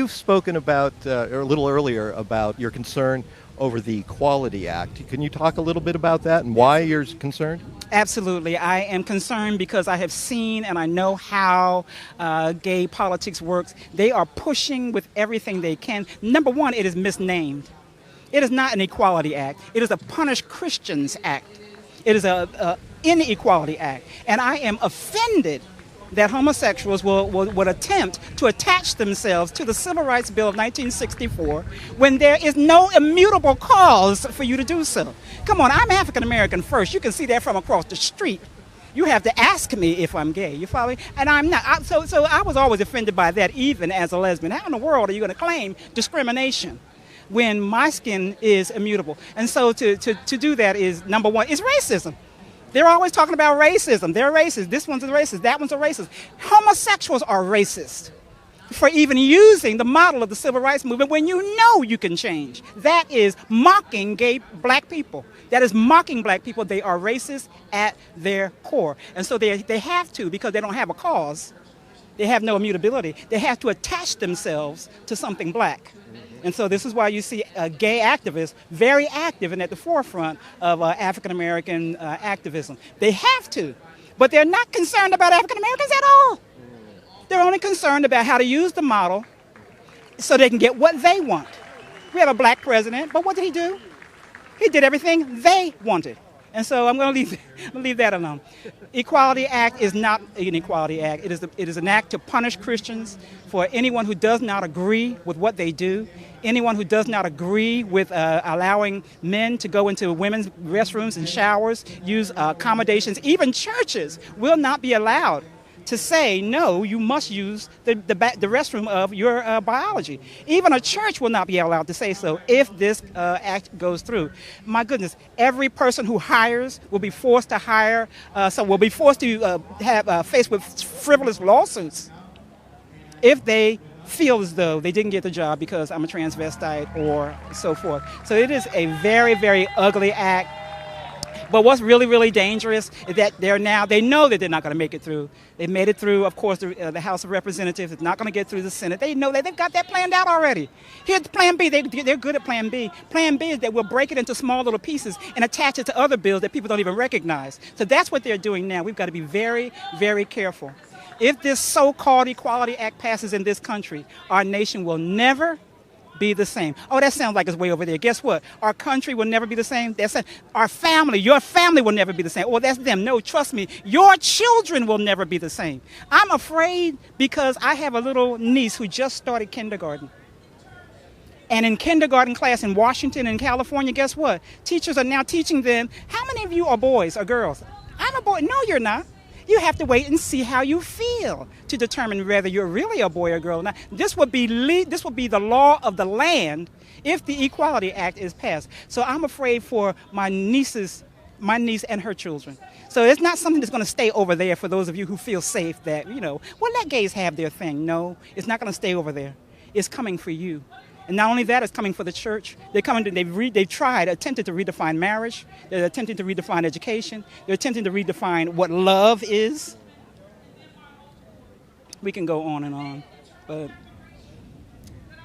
You've spoken about, or a little earlier, about your concern over the Equality Act. Can you talk a little bit about that and why you're concerned? Absolutely. I am concerned because I have seen and I know how gay politics works. They are pushing with everything they can. Number one, it is misnamed. It is not an Equality Act. It is a Punish Christians Act. It is a Inequality Act. And I am offended that homosexuals would attempt to attach themselves to the Civil Rights Bill of 1964 when there is no immutable cause for you to do so. Come on, I'm African American first. You can see that from across the street. You have to ask me if I'm gay. You follow me? And I'm not. So I was always offended by that, even as a lesbian. How in the world are you going to claim discrimination when my skin is immutable? And so to do that is, number one, is racism. They're always talking about racism. They're racist. This one's a racist. That one's a racist. Homosexuals are racist for even using the model of the civil rights movement when you know you can change. That is mocking gay black people. That is mocking black people. They are racist at their core. And so they have to, because they don't have a cause, they have no immutability, they have to attach themselves to something black. And so this is why you see gay activists very active and at the forefront of African-American activism. They have to, but they're not concerned about African-Americans at all. They're only concerned about how to use the model so they can get what they want. We have a black president, but what did he do? He did everything they wanted. And so I'm going to leave that alone. Equality Act is not an Equality Act. It is an act to punish Christians for anyone who does not agree with what they do, anyone who does not agree with allowing men to go into women's restrooms and showers, use accommodations. Even churches will not be allowed to say, no, you must use the restroom of your biology. Even a church will not be allowed to say so if this act goes through. My goodness, every person who hires will be forced to hire, will be forced to have faced with frivolous lawsuits if they feel as though they didn't get the job because I'm a transvestite or so forth. So it is a very, very ugly act. But what's really, really dangerous is that they know that they're not going to make it through. They made it through, of course, the House of Representatives. It's not going to get through the Senate. They know that they've got that planned out already. Here's Plan B. They're good at Plan B. Plan B is that we'll break it into small little pieces and attach it to other bills that people don't even recognize. So that's what they're doing now. We've got to be very, very careful. If this so-called Equality Act passes in this country, our nation will never be the same. Oh, that sounds like it's way over there. Guess what? Our country will never be the same. Our family, your family will never be the same. Oh, that's them. No, trust me, your children will never be the same. I'm afraid because I have a little niece who just started kindergarten. And in kindergarten class in Washington and California, guess what? Teachers are now teaching them, how many of you are boys or girls? I'm a boy. No, you're not. You have to wait and see how you feel to determine whether you're really a boy or girl. Now, this would be the law of the land if the Equality Act is passed. So I'm afraid for my niece and her children. So it's not something that's going to stay over there for those of you who feel safe that, well, let gays have their thing. No, it's not going to stay over there. It's coming for you. And not only that, it's coming for the church. They've attempted to redefine marriage. They're attempting to redefine education. They're attempting to redefine what love is. We can go on and on, but